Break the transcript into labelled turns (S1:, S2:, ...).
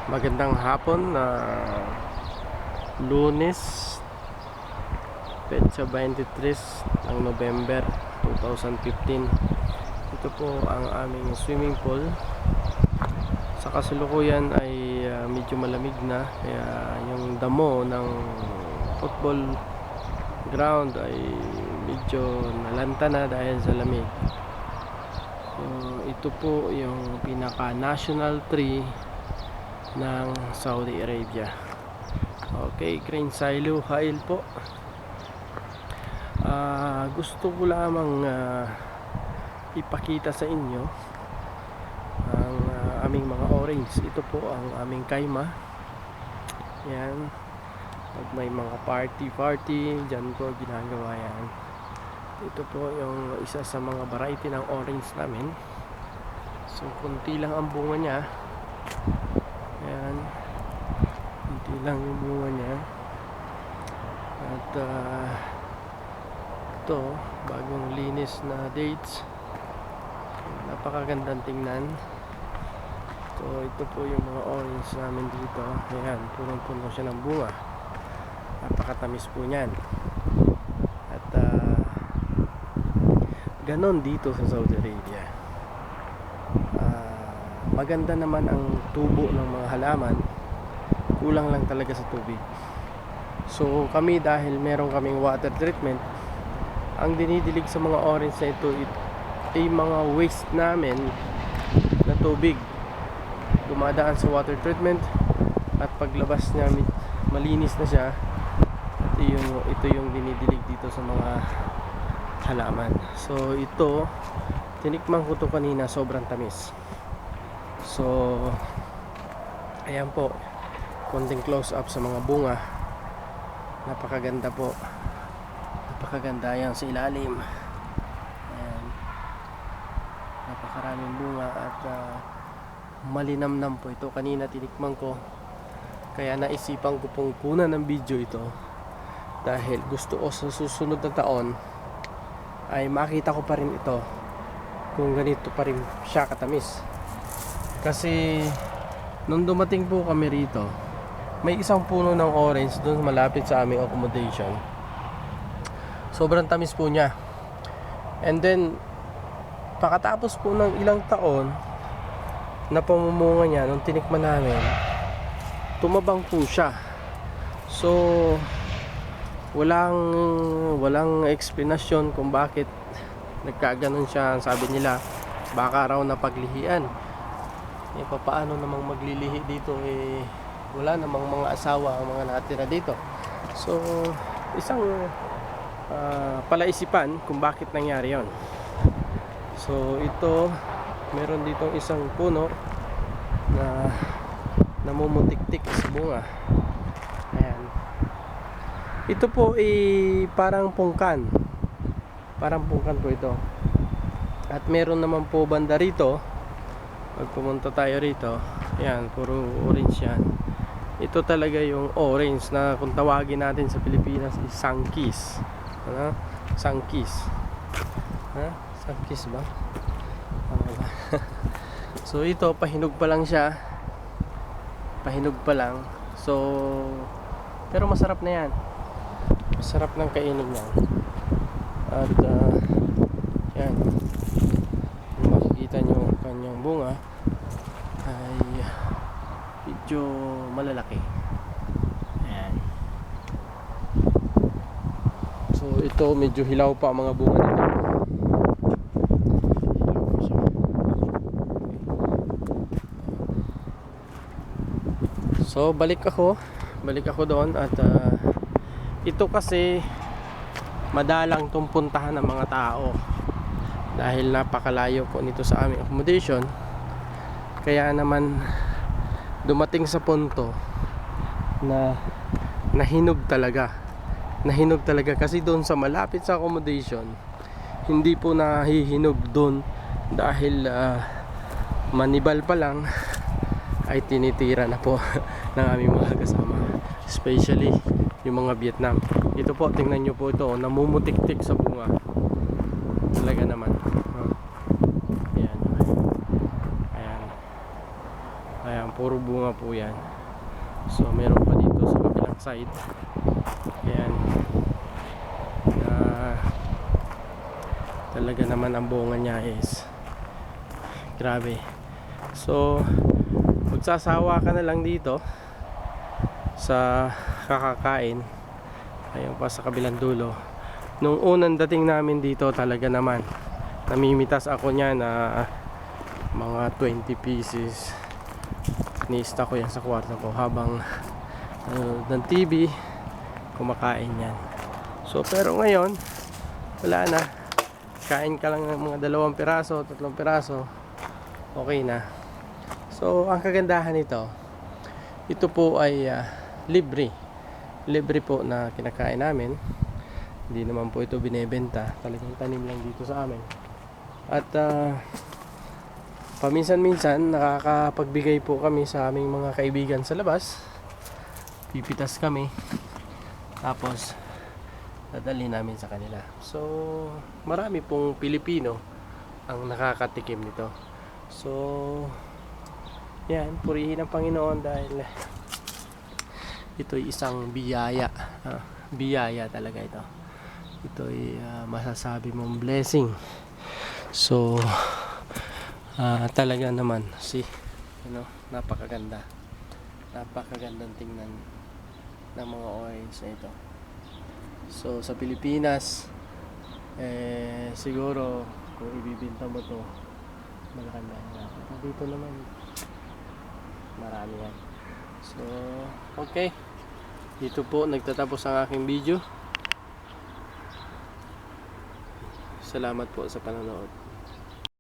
S1: Magandang hapon na Lunes, petsa 23 ng November 2015. Ito po ang aming swimming pool. Sa kasalukuyan ay medyo malamig na, kaya yung damo ng football ground ay medyo nalanta na dahil sa lamig. So, ito po yung pinaka national tree ng Saudi Arabia. Okay, Crane Silo Hail po. Gusto ko lamang ipakita sa inyo ang aming mga orange. Ito po ang aming kaima. Yan. Pag may mga party dyan po ginagawa yan. Ito po yung isa sa mga variety ng orange namin. So kunti lang ang bunga niya. Ayan, hindi lang yung bunga niya. At ito, bagong linis na dates. Napakagandang tingnan. So ito po yung mga orange namin dito. Ayan, punong-puno siya ng bunga. Napakatamis po niyan. At ganon dito sa Saudi Arabia. Maganda naman ang tubo ng mga halaman, kulang lang talaga sa tubig. So kami, dahil meron kaming water treatment, ang dinidilig sa mga orange na ito ay mga waste namin na tubig dumadaan sa water treatment, at paglabas niya malinis na siya. At ito yung dinidilig dito sa mga halaman. So ito, tinikman ko to kanina, sobrang tamis. So ayan po, konting close up sa mga bunga. Napakaganda po, napakaganda yan sa ilalim. Ayan, napakaraming bunga at malinamnam po ito. Kanina tinikman ko, kaya naisipan ko pong kunan ng video ito, dahil gusto ko sa susunod na taon ay makita ko pa rin ito kung ganito pa rin siya katamis. Kasi nung dumating po kami rito, may isang puno ng orange doon malapit sa aming accommodation. Sobrang tamis po niya. And then pagkatapos po ng ilang taon na pamumunga niya, nung tinikman namin, tumabang po siya. So walang explanation kung bakit nagkaganon siya. Sabi nila baka raw napaglihian. Paano namang maglilihi dito, wala namang mga asawa ang mga natira dito. So isang palaisipan kung bakit nangyari yon. So ito, meron dito isang puno na namumutik-tik sa bunga. Ayan. Ito po parang pungkan. Parang pungkan po ito. At meron naman po banda rito. Pag pumunta tayo rito, ayan, puro orange yan. Ito talaga yung orange na kung tawagin natin sa Pilipinas is sangkis. Ano? Sangkis. Ha? Sangkis ba? So ito, pahinog pa lang siya. Pahinog pa lang. So pero masarap na yan. Masarap ng kainin yan. At yan, kung makikita nyo ang kanyang bunga ay medyo malalaki. Ayan. So ito, medyo hilaw pa ang mga bunga nito. Hilaw pa siya. So balik ako doon. At ito kasi madalang itong puntahan ng mga tao dahil napakalayo po nito sa aming accommodation. Kaya naman dumating sa punto na nahinog talaga kasi doon sa malapit sa accommodation hindi po nahihinog doon, dahil manibal pa lang ay tinitira na po ng aming mga kasama, especially yung mga Vietnam. Ito po, tingnan nyo po ito, namumutik-tik sa bunga talaga naman. Ayan. Ayan. Ayan puro bunga po yan. So meron pa dito sa kabilang side. Ayan. Talaga naman ang bunga niya is grabe. So magsasawa ka na lang dito sa kakakain. Ayun pa sa kabilang dulo. Nung unang dating namin dito, talaga naman namimitas ako niya na mga 20 pieces. Ni-stock ko yan sa kwarto ko habang ng TV, kumakain yan. So pero ngayon wala na, kain ka lang ng mga 2 piraso, 3 piraso, okay na. So ang kagandahan nito, ito po ay libre po na kinakain namin. Hindi naman po ito binebenta, talagang tanim lang dito sa amin. At paminsan-minsan nakakapagbigay po kami sa aming mga kaibigan sa labas. Pipitas kami, tapos dadalhin namin sa kanila. So marami pong Pilipino ang nakakatikim nito. So yan, purihin ang Panginoon dahil ito'y isang biyaya. Biyaya talaga ito. Ito'y masasabi mong blessing. So talaga naman napakaganda. Napakagandang tingnan ng mga orange na ito. So sa Pilipinas siguro kung ibibenta mo to, malakanda na. Dito naman marami yan. So okay, dito po nagtatapos ang aking video. Salamat po sa panonood.